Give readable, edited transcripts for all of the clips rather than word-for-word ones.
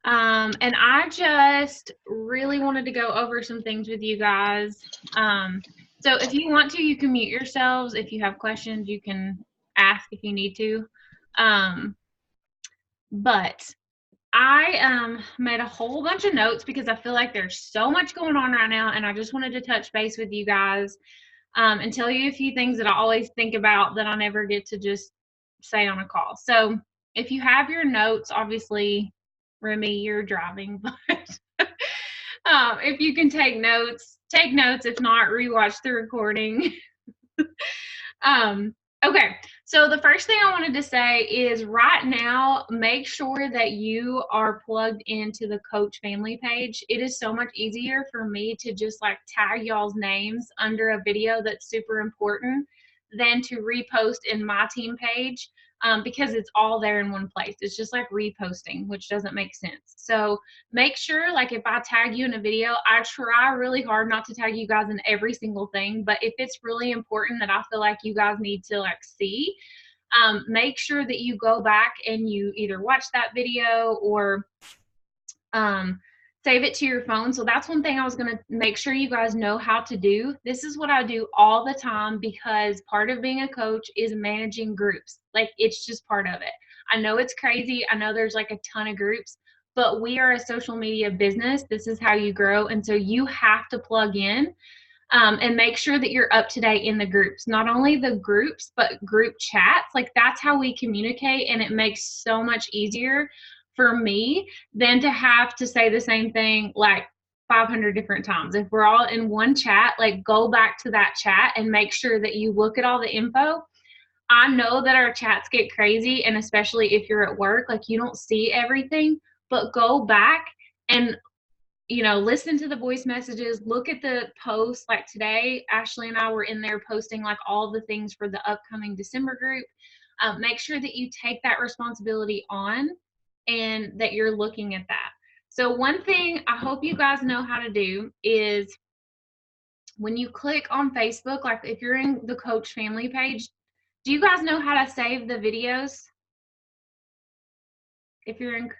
And I just really wanted to go over some things with you guys. So if you want to, you can mute yourselves. If you have questions, you can ask if you need to. But I made a whole bunch of notes because I feel like there's so much going on right now, and I just wanted to touch base with you guys and tell you a few things that I always think about that I never get to just say on a call. So if you have your notes, obviously, Remy, you're driving, but if you can take notes, take notes. If not, rewatch the recording. Okay, so the first thing I wanted to say is right now, make sure that you are plugged into the Coach Family page. It is so much easier for me to just like tag y'all's names under a video that's super important than to repost in my team page because it's all there in one place. It's just like reposting, which doesn't make sense. So make sure, like if I tag you in a video, I try really hard not to tag you guys in every single thing, but if it's really important that I feel like you guys need to like see, make sure that you go back and you either watch that video or save it to your phone. So that's one thing I was going to make sure you guys know how to do. This is what I do all the time because part of being a coach is managing groups. Like it's just part of it. I know it's crazy. I know there's like a ton of groups, but we are a social media business. This is how you grow. And so you have to plug in and make sure that you're up to date in the groups, not only the groups, but group chats. Like that's how we communicate. And it makes so much easier for me than to have to say the same thing like 500 different times. If we're all in one chat, like go back to that chat and make sure that you look at all the info. I know that our chats get crazy, and especially if you're at work, like you don't see everything, but go back and listen to the voice messages, look at the posts. Like today, Ashley and I were in there posting like all the things for the upcoming December group. Make sure that you take that responsibility on and that you're looking at that. So one thing I hope you guys know how to do is when you click on Facebook, like if you're in the Coach Family page, do you guys know how to save the videos? If you're in,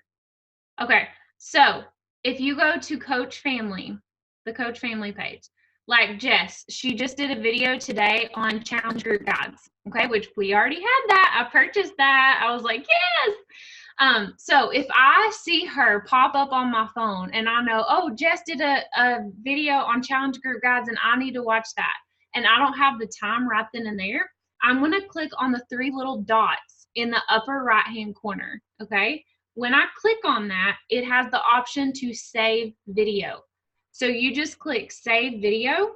okay. So if you go to Coach Family, the Coach Family page, like Jess, she just did a video today on challenge group guides, okay, which we already had that. I purchased that. I was like, yes. So if I see her pop up on my phone and I know, oh, Jess did a video on challenge group guides and I need to watch that, and I don't have the time right then and there, I'm going to click on the 3 little dots in the upper right hand corner, okay? When I click on that, it has the option to save video. So you just click save video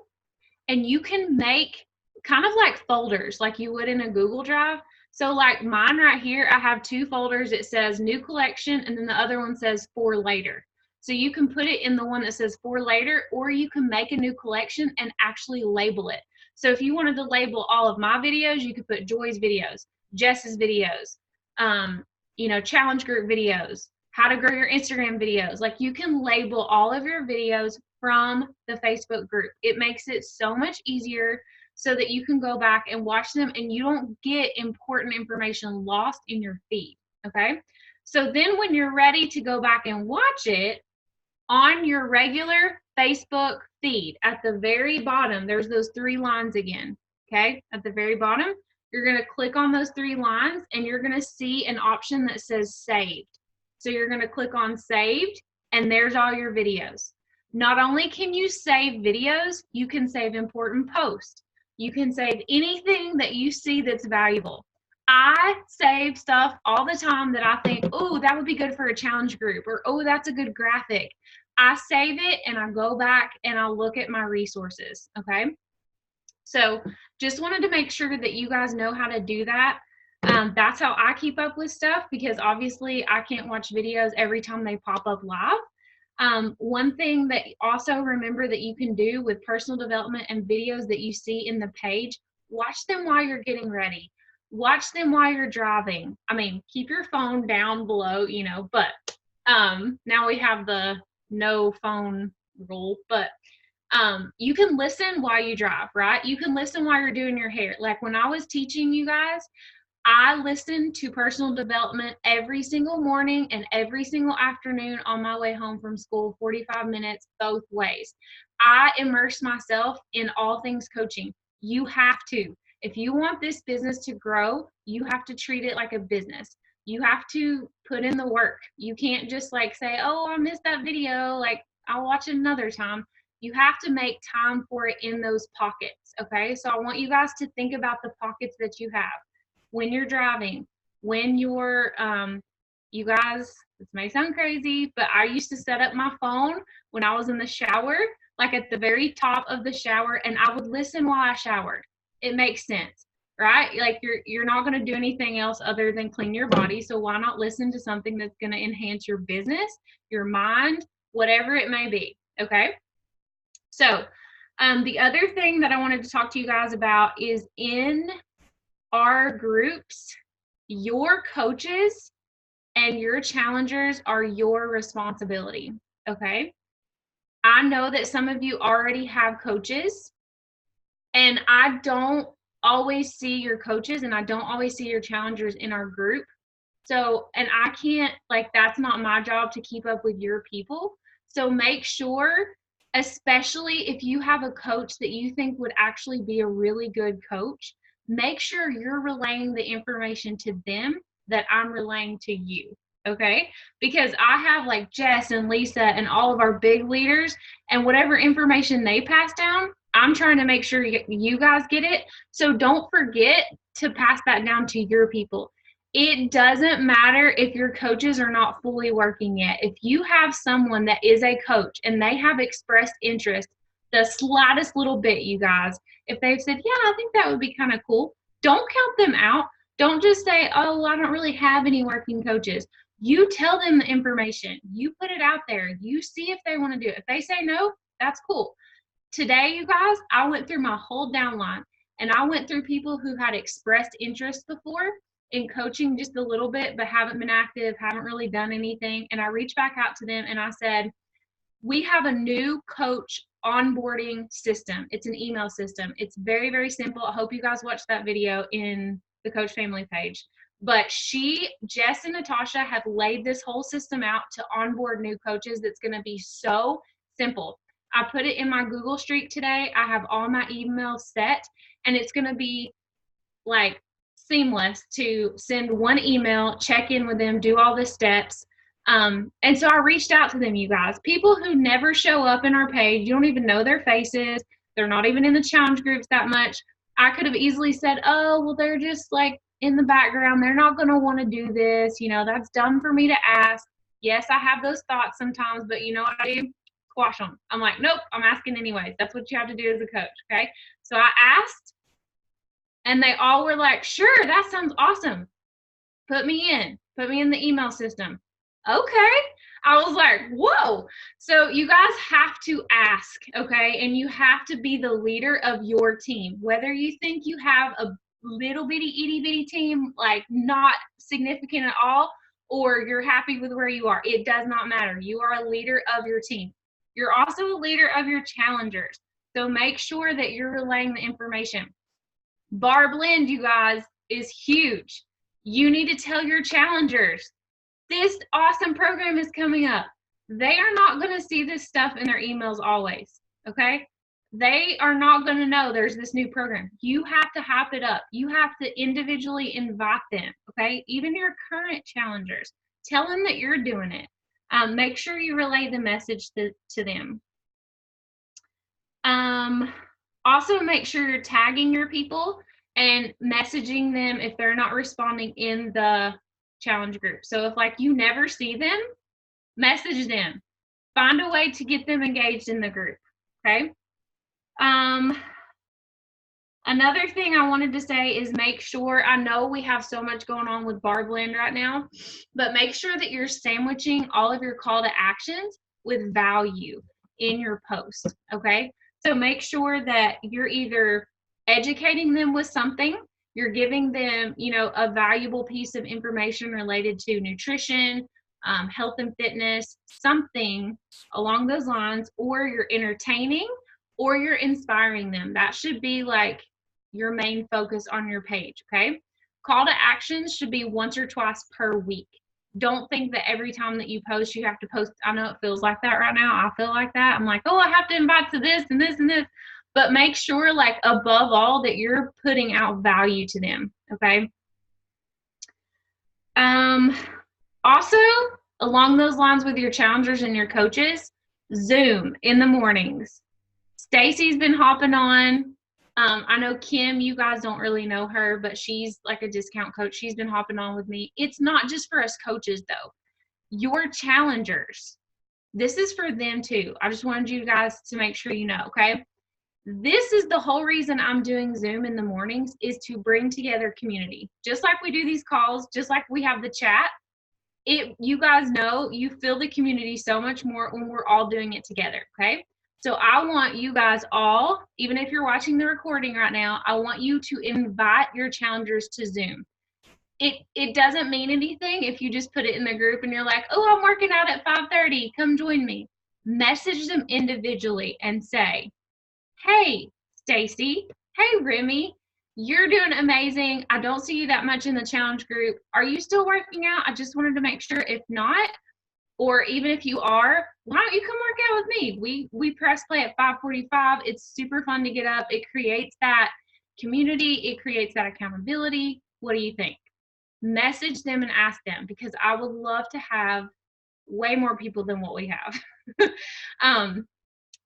and you can make kind of like folders like you would in a Google Drive. So like mine right here, I have 2 folders. It says new collection and then the other one says for later. So you can put it in the one that says for later, or you can make a new collection and actually label it. So if you wanted to label all of my videos, you could put Joy's videos, Jess's videos, challenge group videos, how to grow your Instagram videos. Like you can label all of your videos from the Facebook group. It makes it so much easier so that you can go back and watch them and you don't get important information lost in your feed, okay? So then when you're ready to go back and watch it on your regular Facebook feed, at the very bottom, there's those 3 lines again, okay? At the very bottom, you're going to click on those 3 lines and you're going to see an option that says saved. So you're going to click on saved and there's all your videos. Not only can you save videos, you can save important posts. You can save anything that you see that's valuable. I save stuff all the time that I think, oh, that would be good for a challenge group, or oh, that's a good graphic. I save it and I go back and I'll look at my resources, okay? So just wanted to make sure that you guys know how to do that. That's how I keep up with stuff because obviously I can't watch videos every time they pop up live. One thing that also remember that you can do with personal development and videos that you see in the page, watch them while you're getting ready. Watch them while you're driving. I mean, keep your phone down below, but now we have the no phone rule, but you can listen while you drive, right? You can listen while you're doing your hair. Like when I was teaching you guys, I listen to personal development every single morning and every single afternoon on my way home from school, 45 minutes both ways. I immerse myself in all things coaching. You have to. If you want this business to grow, you have to treat it like a business. You have to put in the work. You can't just like say, oh, I missed that video, like I'll watch it another time. You have to make time for it in those pockets, okay? So I want you guys to think about the pockets that you have. When you're driving, when you're, you guys, this may sound crazy, but I used to set up my phone when I was in the shower, like at the very top of the shower, and I would listen while I showered. It makes sense, right? Like you're not going to do anything else other than clean your body. So why not listen to something that's going to enhance your business, your mind, whatever it may be, okay? So the other thing that I wanted to talk to you guys about is in our groups, your coaches and your challengers are your responsibility, okay? I know that some of you already have coaches, and I don't always see your coaches and I don't always see your challengers in our group. So, and I can't, like, that's not my job to keep up with your people. So make sure, especially if you have a coach that you think would actually be a really good coach, make sure you're relaying the information to them that I'm relaying to you, okay? Because I have like Jess and Lisa and all of our big leaders, and whatever information they pass down, I'm trying to make sure you guys get it. So don't forget to pass that down to your people. It doesn't matter if your coaches are not fully working yet. If you have someone that is a coach and they have expressed interest, the slightest little bit, you guys, if they've said, yeah, I think that would be kind of cool, don't count them out. Don't just say, oh, I don't really have any working coaches. You tell them the information. You put it out there. You see if they want to do it. If they say no, that's cool. Today, you guys, I went through my whole downline, and I went through people who had expressed interest before in coaching just a little bit, but haven't been active, haven't really done anything. And I reached back out to them and I said, we have a new coach onboarding system. It's an email system. It's very, very simple. I hope you guys watched that video in the Coach Family page. But Jess and Natasha have laid this whole system out to onboard new coaches that's going to be so simple. I put it in my Google Streak today. I have all my emails set, and it's going to be like seamless to send one email, check in with them, do all the steps. And so I reached out to them, you guys. People who never show up in our page, you don't even know their faces. They're not even in the challenge groups that much. I could have easily said, oh, well, they're just like in the background. They're not going to want to do this. You know, that's dumb for me to ask. Yes, I have those thoughts sometimes, but you know what I do? Squash them. I'm like, nope, I'm asking anyways. That's what you have to do as a coach, okay? So I asked, and they all were like, sure, that sounds awesome. Put me in the email system. Okay. I was like, whoa. So you guys have to ask, okay? And you have to be the leader of your team. Whether you think you have a little bitty, itty bitty team, like not significant at all, or you're happy with where you are, it does not matter. You are a leader of your team. You're also a leader of your challengers. So make sure that you're relaying the information. Bar Blend, you guys, is huge. You need to tell your challengers, this awesome program is coming up. They are not going to see this stuff in their emails always, okay? They are not going to know there's this new program. You have to hype it up. You have to individually invite them, okay? Even your current challengers. Tell them that you're doing it. Make sure you relay the message to them. Also, make sure you're tagging your people and messaging them if they're not responding in the challenge group. So if like you never see them, message them. Find a way to get them engaged in the group, okay? Another thing I wanted to say is make sure, I know we have so much going on with Bar Blend right now, but make sure that you're sandwiching all of your call to actions with value in your post, okay? So make sure that you're either educating them with something, you're giving them, you know, a valuable piece of information related to nutrition, health and fitness, something along those lines, or you're entertaining, or you're inspiring them. That should be like your main focus on your page, okay? call to actions should be once or twice per week. Don't think that every time that you post, you have to post. I know it feels like that right now. I feel like that. I'm like, oh, I have to invite to this and this and this. But make sure, like, above all, that you're putting out value to them, okay? Also, along those lines with your challengers and your coaches, Zoom in the mornings. Stacy's been hopping on. I know Kim, you guys don't really know her, but she's like a discount coach. She's been hopping on with me. It's not just for us coaches, though. Your challengers, this is for them too. I just wanted you guys to make sure you know, okay? This is the whole reason I'm doing Zoom in the mornings, is to bring together community. Just like we do these calls, just like we have the chat, you guys know, you feel the community so much more when we're all doing it together, okay? So I want you guys all, even if you're watching the recording right now, I want you to invite your challengers to Zoom. It doesn't mean anything if you just put it in the group and you're like, oh, I'm working out at 5:30, come join me. Message them individually and say, hey, Stacy, hey, Remy, you're doing amazing. I don't see you that much in the challenge group. Are you still working out? I just wanted to make sure. If not, or even if you are, why don't you come work out with me? We press play at 5:45. It's super fun to get up. It creates that community. It creates that accountability. What do you think? Message them and ask them, because I would love to have way more people than what we have.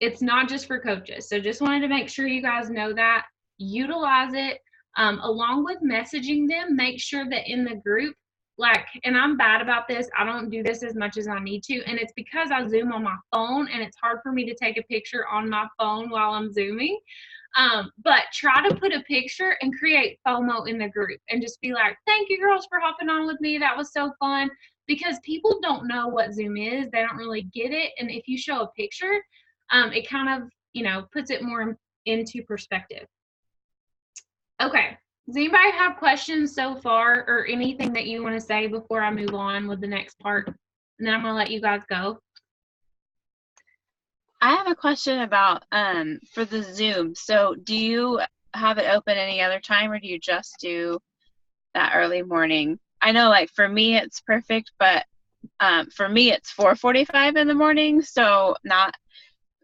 It's not just for coaches. So just wanted to make sure you guys know that. Utilize it. Along with messaging them, make sure that in the group, like, and I'm bad about this, I don't do this as much as I need to, and it's because I Zoom on my phone, and it's hard for me to take a picture on my phone while I'm Zooming. But try to put a picture and create FOMO in the group and just be like, thank you girls for hopping on with me. That was so fun. Because people don't know what Zoom is. They don't really get it. And if you show a picture, it kind of, puts it more into perspective. Okay. Does anybody have questions so far, or anything that you want to say before I move on with the next part? And then I'm going to let you guys go. I have a question about for the Zoom. So do you have it open any other time, or do you just do that early morning? I know, like, for me it's perfect, but for me it's 4:45 in the morning, so not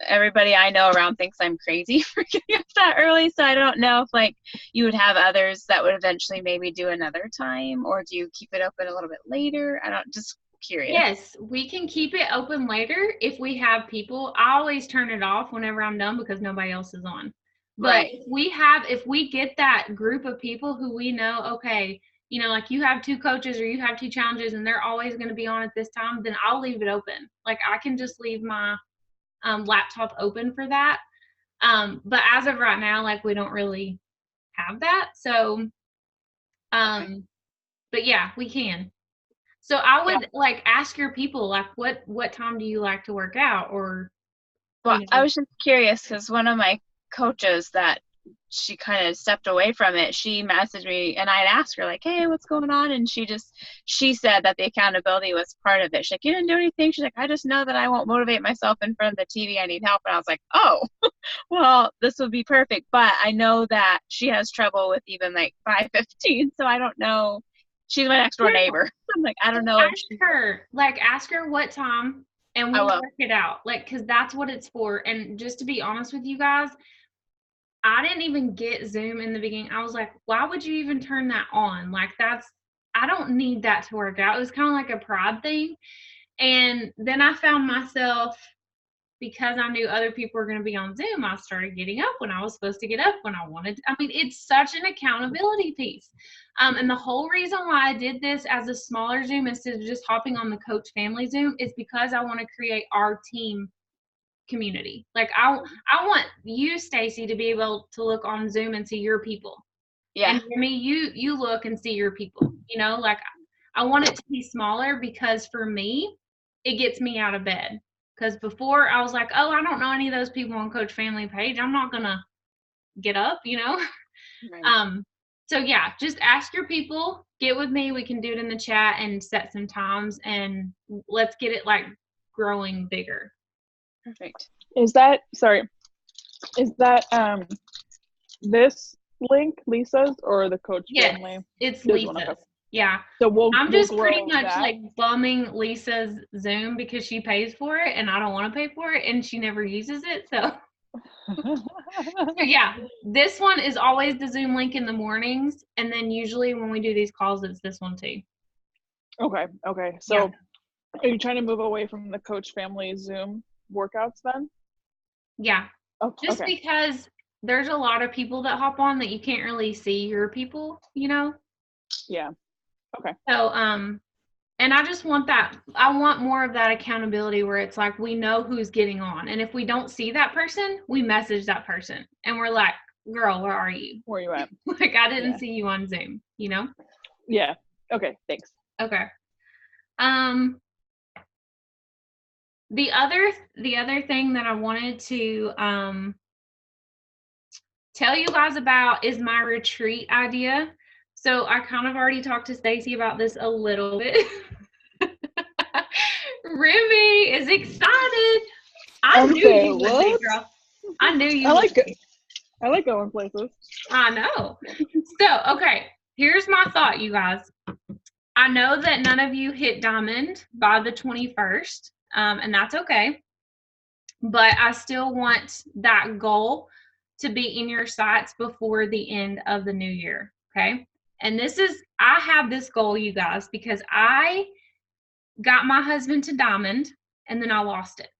everybody I know around thinks I'm crazy for getting up that early. So I don't know if, like, you would have others that would eventually maybe do another time, or do you keep it open a little bit later? Just curious. Yes, we can keep it open later if we have people. I always turn it off whenever I'm done because nobody else is on. But Right. if we get that group of people who we know, okay, like you have 2 coaches or you have 2 challenges and they're always going to be on at this time, then I'll leave it open. Like, I can just leave my laptop open for that. But as of right now, like, we don't really have that. So, but yeah, we can. So I would like ask your people, like, what time do you like to work out? Or, well, I was just curious because one of my coaches that she kind of stepped away from it, she messaged me and I'd ask her, like, hey, what's going on? And she said that the accountability was part of it. She's like, you didn't do anything. She's like, I just know that I won't motivate myself in front of the TV. I need help. And I was like, oh, well, this would be perfect. But I know that she has trouble with even like 5:15. So I don't know. She's my next door neighbor. I'm like, I don't know. Ask her what time, and we'll work it out. Like, because that's what it's for. And just to be honest with you guys, I didn't even get Zoom in the beginning. I was like, why would you even turn that on? Like, I don't need that to work out. It was kind of like a pride thing. And then I found myself, because I knew other people were going to be on Zoom, I started getting up when I was supposed to get up when I wanted. I mean, it's such an accountability piece. And the whole reason why I did this as a smaller Zoom instead of just hopping on the coach family Zoom is because I want to create our team community. Like, I want you, Stacy, to be able to look on Zoom and see your people. Yeah. And for me, you look and see your people. Like, I want it to be smaller because for me, it gets me out of bed. Because before I was like, oh, I don't know any of those people on Coach Family page. I'm not gonna get up, Right. So yeah, just ask your people, get with me. We can do it in the chat and set some times, and let's get it like growing bigger. Perfect. Is that this link, Lisa's, or the Coach Yes, family? it's There's one, Lisa's. okay. Yeah. So we'll just grow pretty much that. like bumming Lisa's Zoom because she pays for it and I don't want to pay for it and she never uses it. So yeah, this one is always the Zoom link in the mornings. And then usually when we do these calls, it's this one too. Okay. So are you trying to move away from the Coach family Zoom workouts then? Yeah. Oh, just because there's a lot of people that hop on that you can't really see your people, you know? Yeah. Okay. So, and I just want that, I want more of that accountability where it's like, we know who's getting on. And if we don't see that person, we message that person and we're like, girl, where are you? Where are you at? Like, I didn't see you on Zoom, you know? Yeah. Okay. Thanks. Okay. The other thing that I wanted to, tell you guys about is my retreat idea. So I kind of already talked to Stacy about this a little bit. Remy is excited. I knew you would be, girl. I knew you would be. I like going places. I know. So, okay, here's my thought, you guys. I know that none of you hit diamond by the 21st, and that's okay. But I still want that goal to be in your sights before the end of the new year, okay? And I have this goal, you guys, because I got my husband to diamond and then I lost it.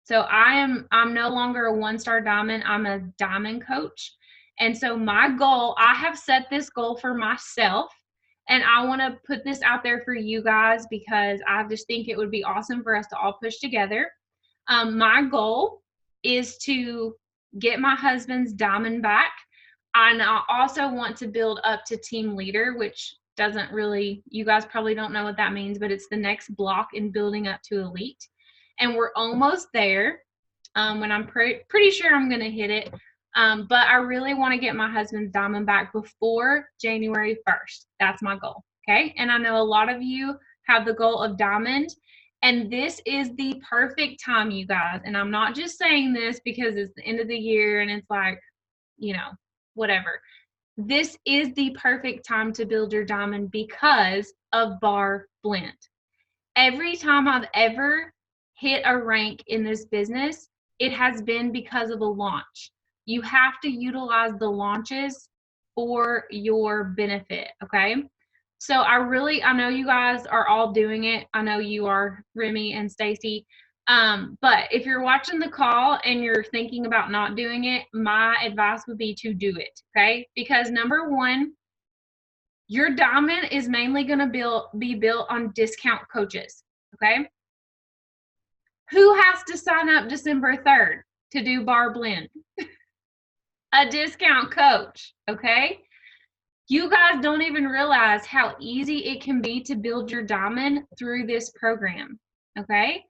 So I'm no longer a 1-star diamond, I'm a diamond coach. And so my goal, I have set this goal for myself and I want to put this out there for you guys because I just think it would be awesome for us to all push together. My goal is to get my husband's diamond back. And I also want to build up to team leader, which doesn't really, you guys probably don't know what that means, but it's the next block in building up to elite. And we're almost there. When I'm pretty sure I'm going to hit it. But I really want to get my husband's diamond back before January 1st. That's my goal. Okay. And I know a lot of you have the goal of diamond. And this is the perfect time, you guys. And I'm not just saying this because it's the end of the year and it's like, you know, whatever. This is the perfect time to build your diamond because of Bar Blend. Every time I've ever hit a rank in this business, it has been because of a launch. You have to utilize the launches for your benefit, okay? So I know you guys are all doing it. I know you are, Remy and Stacy. But if you're watching the call and you're thinking about not doing it, my advice would be to do it, okay? Because number one, your diamond is mainly going to be built on discount coaches, okay? Who has to sign up December 3rd to do Bar Blend? A discount coach, okay? You guys don't even realize how easy it can be to build your diamond through this program, okay?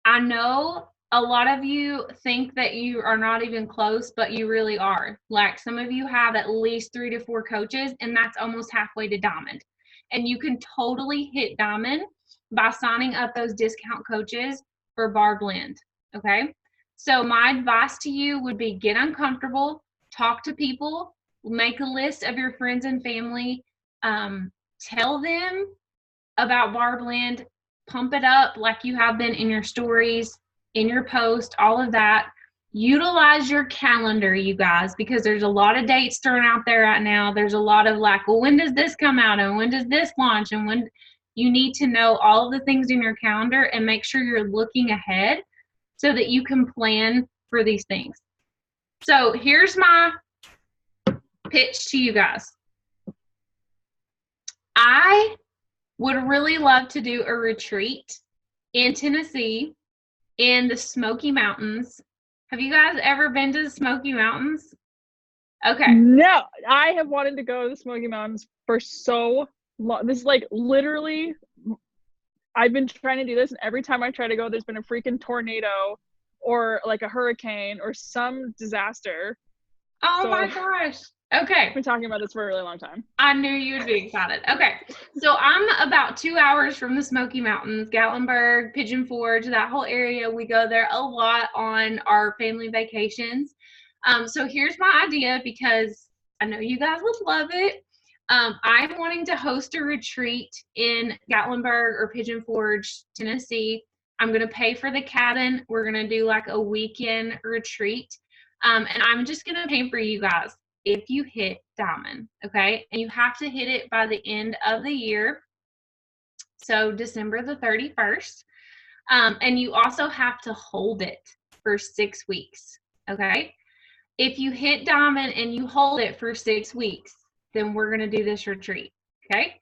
I know a lot of you think that you are not even close, but you really are. Like some of you have at least 3 to 4 coaches, and that's almost halfway to diamond. And you can totally hit diamond by signing up those discount coaches for Bar Blend, okay? So my advice to you would be get uncomfortable, talk to people, make a list of your friends and family, tell them about Bar Blend, pump it up like you have been in your stories, in your post, all of that. Utilize your calendar, you guys, because there's a lot of dates thrown out there right now. There's a lot of like, well, when does this come out and when does this launch and when you need to know all of the things in your calendar and make sure you're looking ahead so that you can plan for these things. So here's my pitch to you guys. I would really love to do a retreat in Tennessee in the Smoky Mountains. Have you guys ever been to the Smoky Mountains? Okay. No, I have wanted to go to the Smoky Mountains for so long. This is like literally, I've been trying to do this, and every time I try to go, there's been a freaking tornado or like a hurricane or some disaster. Oh my gosh. Okay. I've been talking about this for a really long time. I knew you would be excited. Okay. So I'm about 2 hours from the Smoky Mountains, Gatlinburg, Pigeon Forge, that whole area. We go there a lot on our family vacations. So here's my idea, because I know you guys would love it. I'm wanting to host a retreat in Gatlinburg or Pigeon Forge, Tennessee. I'm going to pay for the cabin. We're going to do like a weekend retreat. And I'm just going to pay for you guys if you hit diamond, okay? And you have to hit it by the end of the year. So December the 31st. And you also have to hold it for 6 weeks, okay? If you hit diamond and you hold it for 6 weeks, then we're going to do this retreat, okay?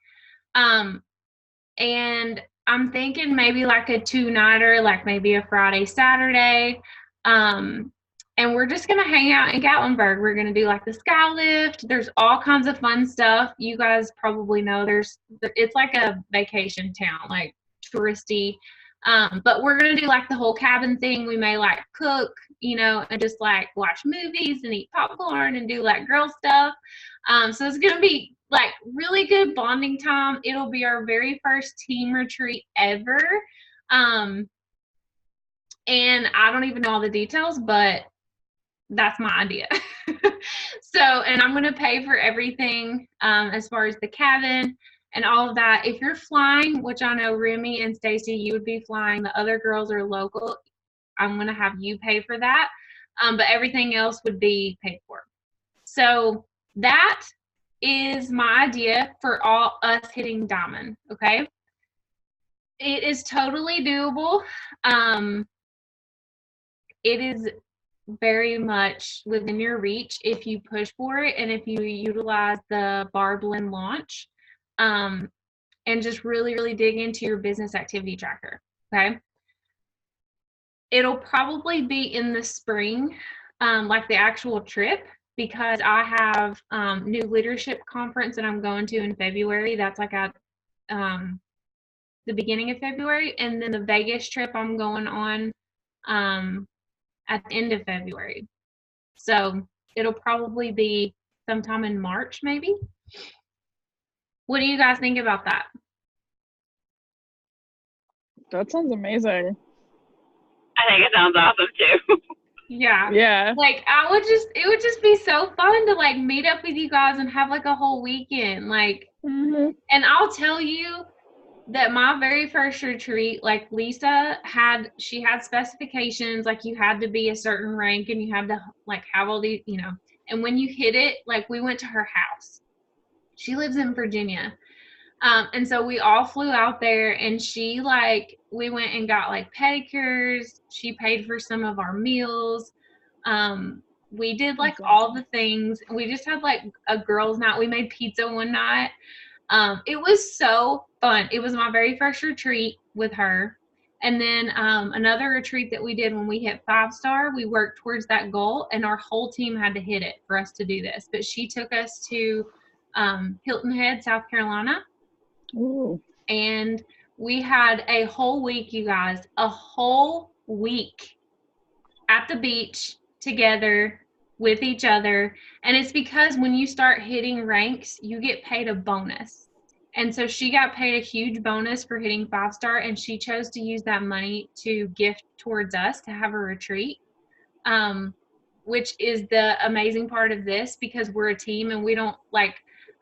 And I'm thinking maybe like a 2-nighter, like maybe a Friday, Saturday. And we're just going to hang out in Gatlinburg. We're going to do like the sky lift. There's all kinds of fun stuff. You guys probably know it's like a vacation town, like touristy. But we're going to do like the whole cabin thing. We may like cook, you know, and just like watch movies and eat popcorn and do like girl stuff. So it's going to be like really good bonding time. It'll be our very first team retreat ever. And I don't even know all the details, but that's my idea. So, and I'm going to pay for everything as far as the cabin and all of that. If you're flying, which I know Remy and Stacy, you would be flying. The other girls are local. I'm going to have you pay for that. But everything else would be paid for. So that is my idea for all us hitting diamond. Okay. It is totally doable. It is very much within your reach if you push for it and if you utilize the Barblend launch and just really, really dig into your business activity tracker, okay? It'll probably be in the spring, like the actual trip, because I have new leadership conference that I'm going to in February. That's like at the beginning of February, and then the Vegas trip I'm going on at the end of February. So it'll probably be sometime in March, maybe. What do you guys think about that? That sounds amazing. I think it sounds awesome too. Yeah. Yeah. Like it would just be so fun to like meet up with you guys and have like a whole weekend. Like, and I'll tell you that my very first retreat, like Lisa she had specifications, like you had to be a certain rank and you had to like have all these, you know, and when you hit it, like we went to her house. She lives in Virginia. And so we all flew out there and we went and got like pedicures. She paid for some of our meals. We did like all the things. We just had like a girls' night. We made pizza one night. It was so fun. It was my very first retreat with her. And then another retreat that we did when we hit 5-star, we worked towards that goal and our whole team had to hit it for us to do this. But she took us to Hilton Head, South Carolina. Ooh. And we had a whole week, you guys, a whole week at the beach together with each other. And it's because when you start hitting ranks, you get paid a bonus. And so she got paid a huge bonus for hitting 5-star, and she chose to use that money to gift towards us to have a retreat, which is the amazing part of this, because we're a team and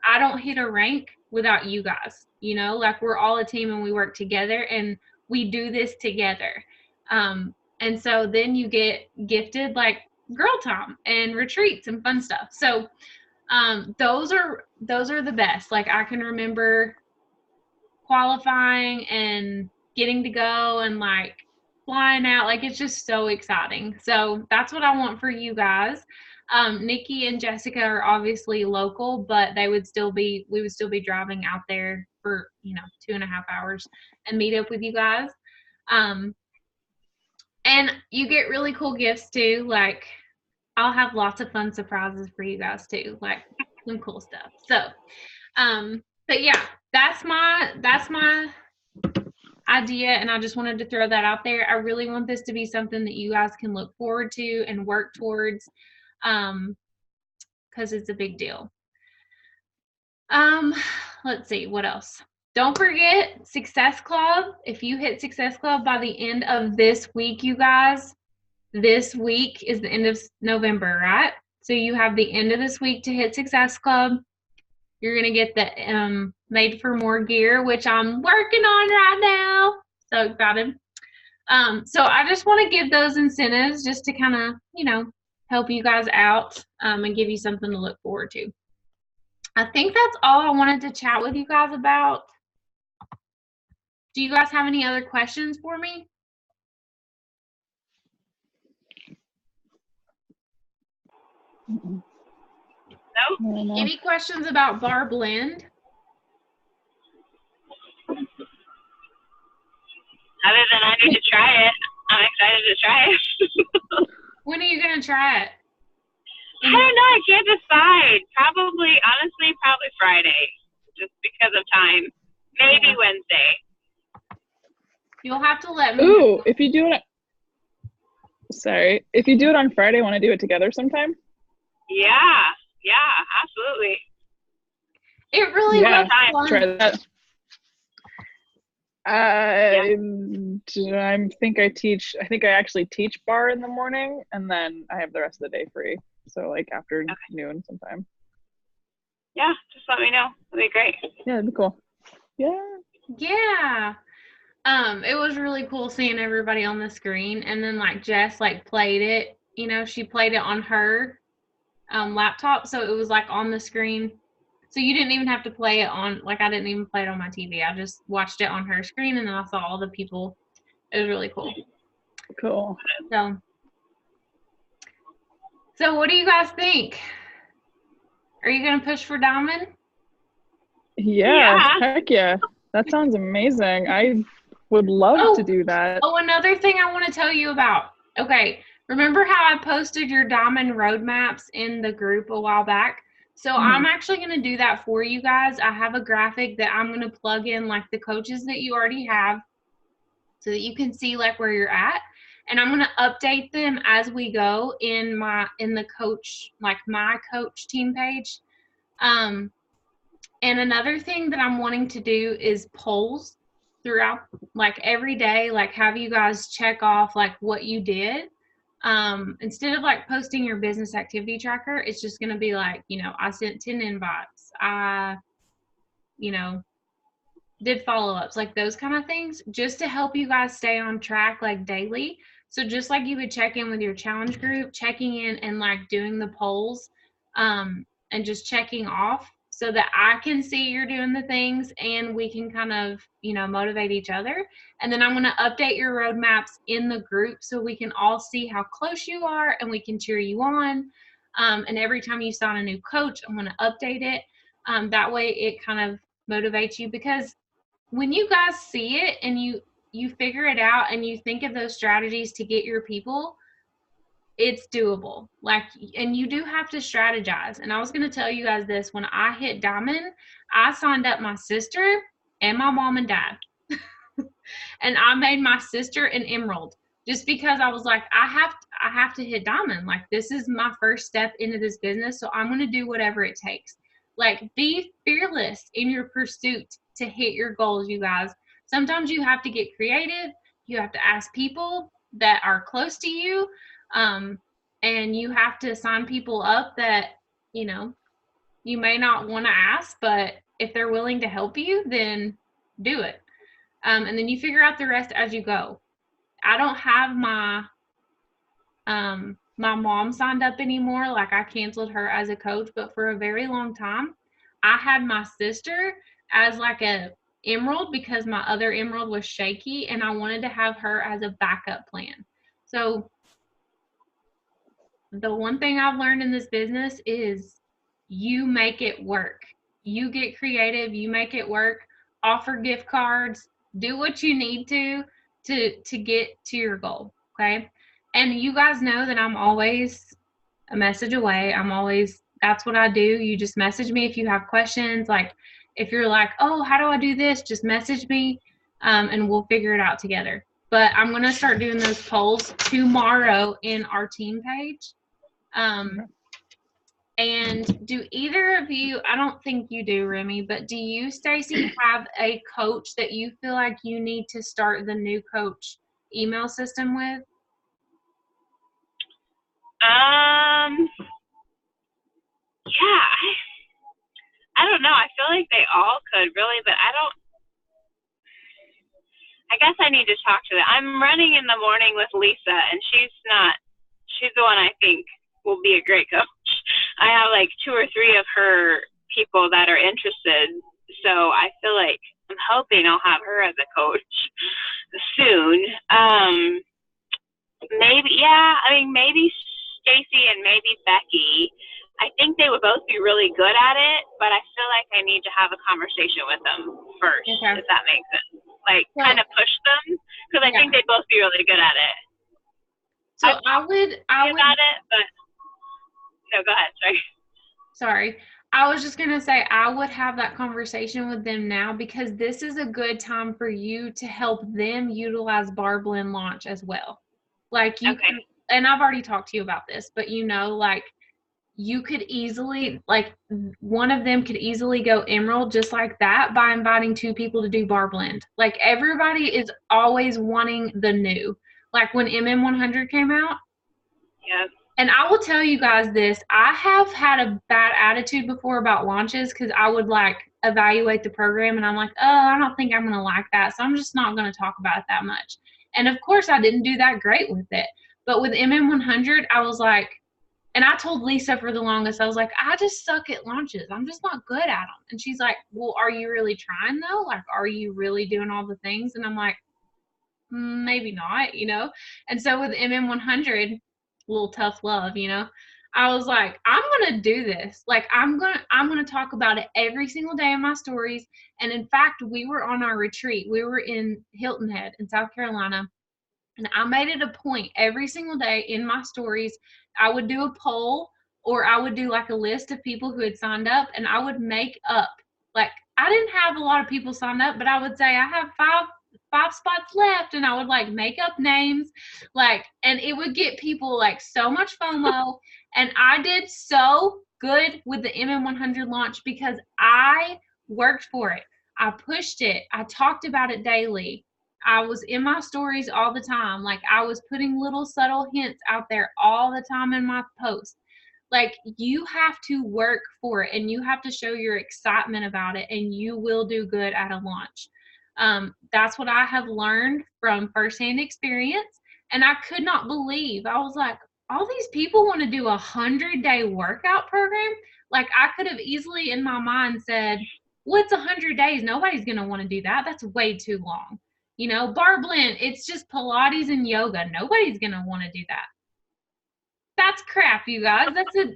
I don't hit a rank without you guys, you know, like we're all a team and we work together and we do this together. And so then you get gifted like girl time and retreats and fun stuff. So those are the best. Like I can remember qualifying and getting to go and like flying out. Like it's just so exciting. So that's what I want for you guys. Nikki and Jessica are obviously local, but we would still be driving out there for, 2.5 hours and meet up with you guys. And you get really cool gifts too. Like I'll have lots of fun surprises for you guys too, like some cool stuff. So, but yeah, that's my idea. And I just wanted to throw that out there. I really want this to be something that you guys can look forward to and work towards, because it's a big deal. Let's see, what else? Don't forget Success Club. If you hit Success Club by the end of this week, you guys, this week is the end of November, right? So you have the end of this week to hit Success Club. You're going to get the Made for More gear, which I'm working on right now. So excited. So I just want to give those incentives just to kind of, help you guys out and give you something to look forward to. I think that's all I wanted to chat with you guys about. Do you guys have any other questions for me? Nope. Any questions about Bar Blend? Other than I need to try it. I'm excited to try it. When are you going to try it? I don't know. I can't decide. Honestly, probably Friday, just because of time. Maybe Wednesday. You'll have to let me know. Ooh, if you do it on Friday, want to do it together sometime? Yeah, absolutely. It really was fun. Try that. I think I actually teach bar in the morning, and then I have the rest of the day free. So like after noon sometime. Yeah, just let me know. That'd be great. Yeah, that'd be cool. Yeah. Yeah. It was really cool seeing everybody on the screen, and then like Jess played it. She played it on her laptop, so it was like on the screen. So you didn't even have to play it on, I didn't even play it on my TV. I just watched it on her screen, and then I saw all the people. It was really cool. Cool. So what do you guys think? Are you going to push for Diamond? Yeah, heck yeah. That sounds amazing. I would love to do that. Oh, another thing I want to tell you about. Okay, remember how I posted your Diamond roadmaps in the group a while back? So I'm actually going to do that for you guys. I have a graphic that I'm going to plug in the coaches that you already have so that you can see where you're at. And I'm going to update them as we go in the coach, my coach team page. And another thing that I'm wanting to do is polls throughout every day, have you guys check off what you did. Instead of posting your business activity tracker, it's just going to be I sent 10 invites. I, did follow-ups, those kind of things, just to help you guys stay on track daily. So just like you would check in with your challenge group, checking in and doing the polls and just checking off so that I can see you're doing the things and we can kind of, motivate each other. And then I'm going to update your roadmaps in the group so we can all see how close you are and we can cheer you on. And every time you sign a new coach, I'm going to update it. That way it kind of motivates you, because when you guys see it and you figure it out and you think of those strategies to get your people, it's doable. And you do have to strategize. And I was going to tell you guys this: when I hit Diamond, I signed up my sister and my mom and dad. And I made my sister an Emerald just because I was like, I have to hit Diamond. This is my first step into this business, so I'm going to do whatever it takes. Be fearless in your pursuit to hit your goals, you guys. Sometimes you have to get creative. You have to ask people that are close to you. And you have to sign people up that, you may not want to ask, but if they're willing to help you, then do it. And then you figure out the rest as you go. I don't have my mom signed up anymore. I canceled her as a coach, but for a very long time, I had my sister as a Emerald because my other Emerald was shaky, and I wanted to have her as a backup plan. So the one thing I've learned in this business is you make it work. You get creative, you make it work, offer gift cards, do what you need to get to your goal, okay? And you guys know that I'm always a message away. That's what I do. You just message me if you have questions. If you're oh, how do I do this? Just message me and we'll figure it out together. But I'm going to start doing those polls tomorrow in our team page. And do either of you, I don't think you do, Remy, but do you, Stacy, have a coach that you feel like you need to start the new coach email system with? Yeah, I don't know. I feel like they all could really, but I guess I need to talk to them. I'm running in the morning with Lisa, and she's the one I think will be a great coach. I have like 2 or 3 of her people that are interested, so I feel like I'm hoping I'll have her as a coach soon. Maybe Stacy and maybe Becky. I think they would both be really good at it, but I feel like I need to have a conversation with them first, if that makes sense. Like, kind of push them, because I think they'd both be really good at it. So I would about it, but no, go ahead. Sorry. I was just going to say I would have that conversation with them now, because this is a good time for you to help them utilize BarBlend Launch as well. Like you can, and I've already talked to you about this, but like you could easily, like one of them could easily go Emerald just like that by inviting 2 people to do BarBlend. Like everybody is always wanting the new. Like when MM100 came out. Yeah. And I will tell you guys this, I have had a bad attitude before about launches, because I would like evaluate the program and I'm like, oh, I don't think I'm going to like that. So I'm just not going to talk about it that much. And of course I didn't do that great with it. But with MM100, I was like, and I told Lisa for the longest, I was like, I just suck at launches. I'm just not good at them. And she's like, well, are you really trying though? Like, are you really doing all the things? And I'm like, maybe not, And so with MM100, little tough love, I was like, I'm going to do this. Like, I'm going to talk about it every single day in my stories. And in fact, we were on our retreat. We were in Hilton Head in South Carolina. And I made it a point every single day in my stories. I would do a poll, or I would do like a list of people who had signed up, and I would make up, like, I didn't have a lot of people sign up, but I would say I have five spots left, and I would like make up names, like, and it would get people like so much FOMO. And I did so good with the MM100 launch because I worked for it. I pushed it. I talked about it daily. I was in my stories all the time. Like, I was putting little subtle hints out there all the time in my posts. Like, you have to work for it, and you have to show your excitement about it, and you will do good at a launch. That's what I have learned from firsthand experience. And I could not believe, I was like, all these people want to do a 100-day workout program. Like, I could have easily in my mind said, well, it's 100 days. Nobody's going to want to do that. That's way too long. BarBlend, it's just Pilates and yoga. Nobody's going to want to do that. That's crap, you guys.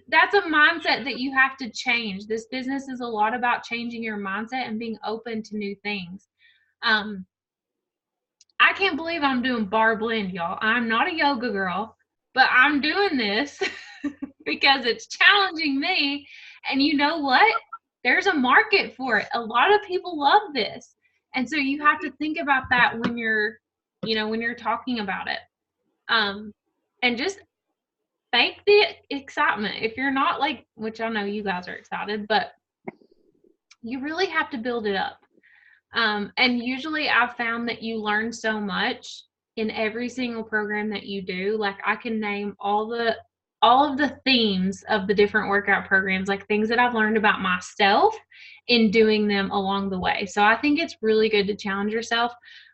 That's a mindset that you have to change. This business is a lot about changing your mindset and being open to new things. I can't believe I'm doing BarBlend, y'all. I'm not a yoga girl, but I'm doing this because it's challenging me. And you know what? There's a market for it. A lot of people love this. And so you have to think about that when you're talking about it. And just fake the excitement. If you're not like, which I know you guys are excited, but you really have to build it up. And usually I've found that you learn so much in every single program that you do. Like, I can name all of the themes of the different workout programs, like things that I've learned about myself in doing them along the way. So I think it's really good to challenge yourself.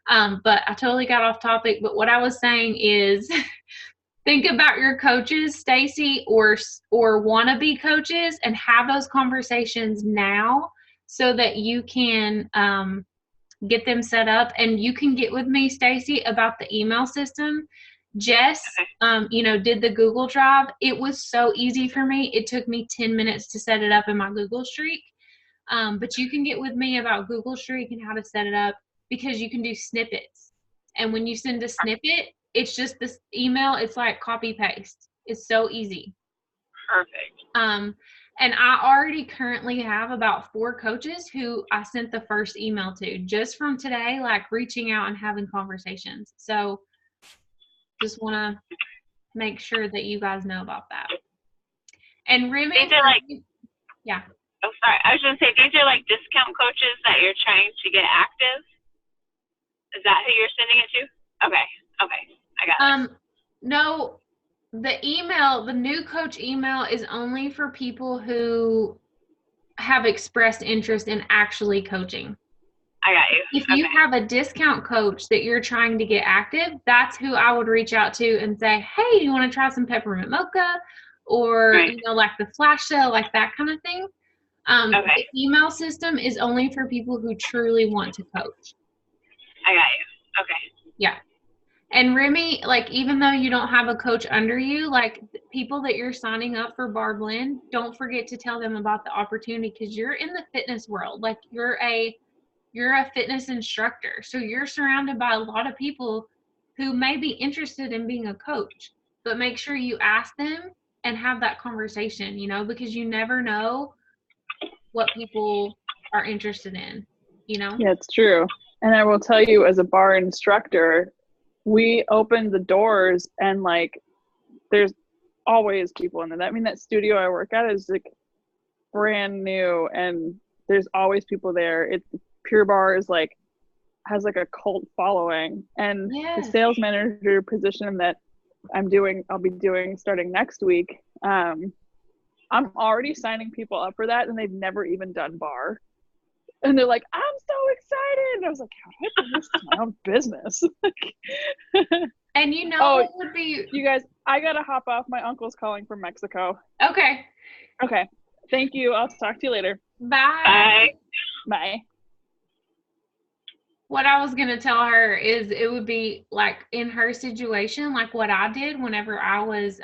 But I totally got off topic. But what I was saying is think about your coaches, Stacy, or wannabe coaches, and have those conversations now so that you can get them set up. And you can get with me, Stacy, about the email system. Jess, did the Google Drive. It was so easy for me. It took me 10 minutes to set it up in my Google Streak. But you can get with me about Google Streak and how to set it up, because you can do snippets. And when you send a snippet, it's just this email. It's like copy paste. It's so easy. Perfect. And I already currently have about 4 coaches who I sent the first email to just from today, like reaching out and having conversations. So just want to make sure that you guys know about that. And Remy, yeah. Oh, sorry. I was going to say, these are like discount coaches that you're trying to get active. Is that who you're sending it to? Okay. I got it. No, the new coach email is only for people who have expressed interest in actually coaching. I got you. If you have a discount coach that you're trying to get active, that's who I would reach out to and say, hey, you want to try some peppermint mocha? Or, Right. you know, like the flash sale, like that kind of thing. The email system is only for people who truly want to coach. I got you. Okay. Yeah. And Remy, like, even though you don't have a coach under you, like, people that you're signing up for Bar Blend, don't forget to tell them about the opportunity, because you're in the fitness world. Like, you're a fitness instructor. So you're surrounded by a lot of people who may be interested in being a coach, but make sure you ask them and have that conversation, you know, because you never know what people are interested in, you know? Yeah, it's true. And I will tell you, as a bar instructor, we opened the doors and like there's always people in there. I mean, that studio I work at is like brand new and there's always people there. It's Pure Barre is like has like a cult following, and the sales manager position that I'll be doing starting next week. I'm already signing people up for that and they've never even done bar. And they're like, I'm so excited. And I was like, how do I do this is my own business? And you know, it would be. You guys, I got to hop off. My uncle's calling from Mexico. Okay. Okay. Thank you. I'll talk to you later. Bye. Bye. Bye. What I was going to tell her is it would be like in her situation, like what I did whenever I was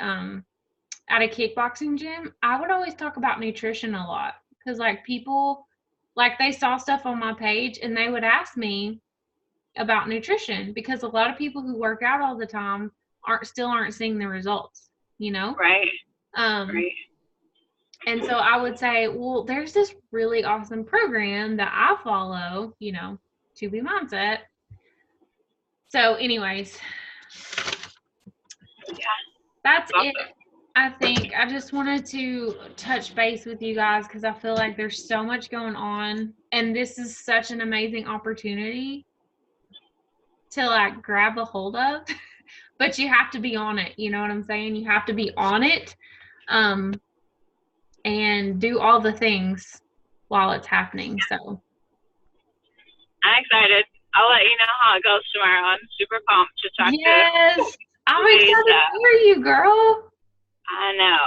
at a kickboxing gym, I would always talk about nutrition a lot. Because like people, like they saw stuff on my page and they would ask me about nutrition, because a lot of people who work out all the time aren't seeing the results, you know? Right. Right. And so I would say, well, there's this really awesome program that I follow, you know, 2B Mindset. So anyways, that's it. I think I just wanted to touch base with you guys because I feel like there's so much going on and this is such an amazing opportunity to like grab a hold of, but you have to be on it. You know what I'm saying? You have to be on it and do all the things while it's happening. So I'm excited. I'll let you know how it goes tomorrow. I'm super pumped to talk to you. Yes, I'm excited for you, girl. I know.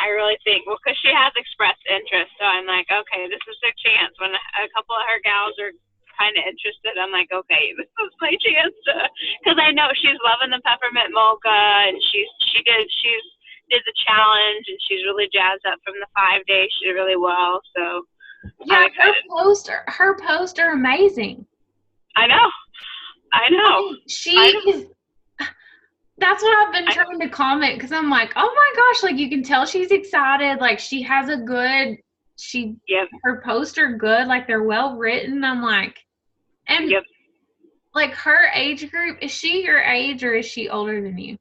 I really think, well, because she has expressed interest, so I'm like, okay, this is a chance. When a couple of her gals are kind of interested, I'm like, okay, this is my chance to, because I know she's loving the peppermint mocha, and she did the challenge, and she's really jazzed up from the 5 days. She did really well, so yeah, her posts are amazing. I know. I mean, that's what I've been trying to comment, because I'm like, oh my gosh, like you can tell she's excited. Like she has her posts are good. Like they're well written. I'm like, and like her age group, is she your age or is she older than you?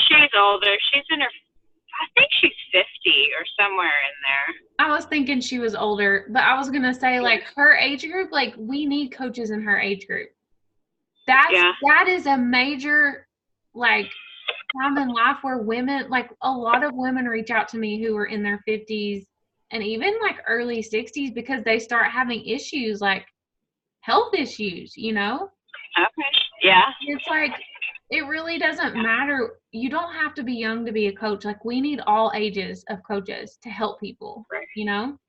She's older. She's in her, I think she's 50 or somewhere in there. I was thinking she was older, but I was going to say like her age group, like we need coaches in her age group. That is a major like time in life where women, like a lot of women reach out to me who are in their 50s and even like early 60s because they start having issues like health issues, you know? Okay. Yeah. It's like, it really doesn't matter. You don't have to be young to be a coach. Like we need all ages of coaches to help people, you know?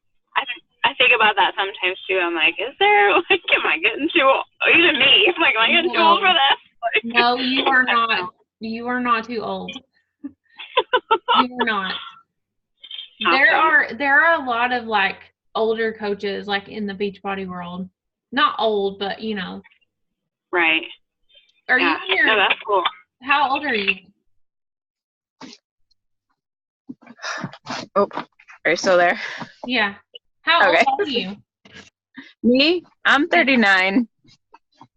I think about that sometimes too. I'm like, am I getting too old? Even me, like, am I getting too old for this? No, you are not. You are not too old. You are not. There are a lot of like older coaches like in the Beachbody world. Not old, but you know. Right. Are you here? No, that's cool. How old are you? Oh, are you still there? Yeah. How old are you? Me? I'm 39.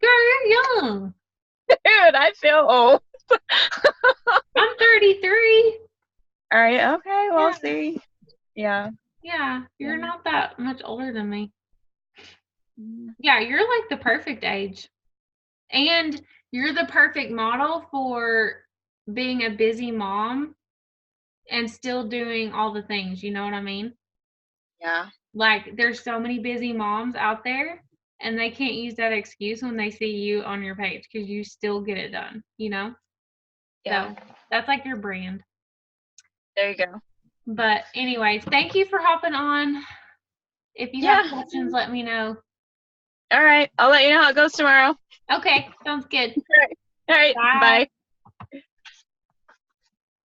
Girl, you're young. Dude, I feel old. I'm 33. All right. Okay. We'll see. Yeah. Yeah. You're not that much older than me. Yeah. You're like the perfect age. And you're the perfect model for being a busy mom and still doing all the things, you know what I mean? Yeah. Like there's so many busy moms out there and they can't use that excuse when they see you on your page because you still get it done, you know? Yeah. So that's like your brand. There you go. But anyways, thank you for hopping on. If you have questions, let me know. All right. I'll let you know how it goes tomorrow. Okay, sounds good. All right. Bye. Bye.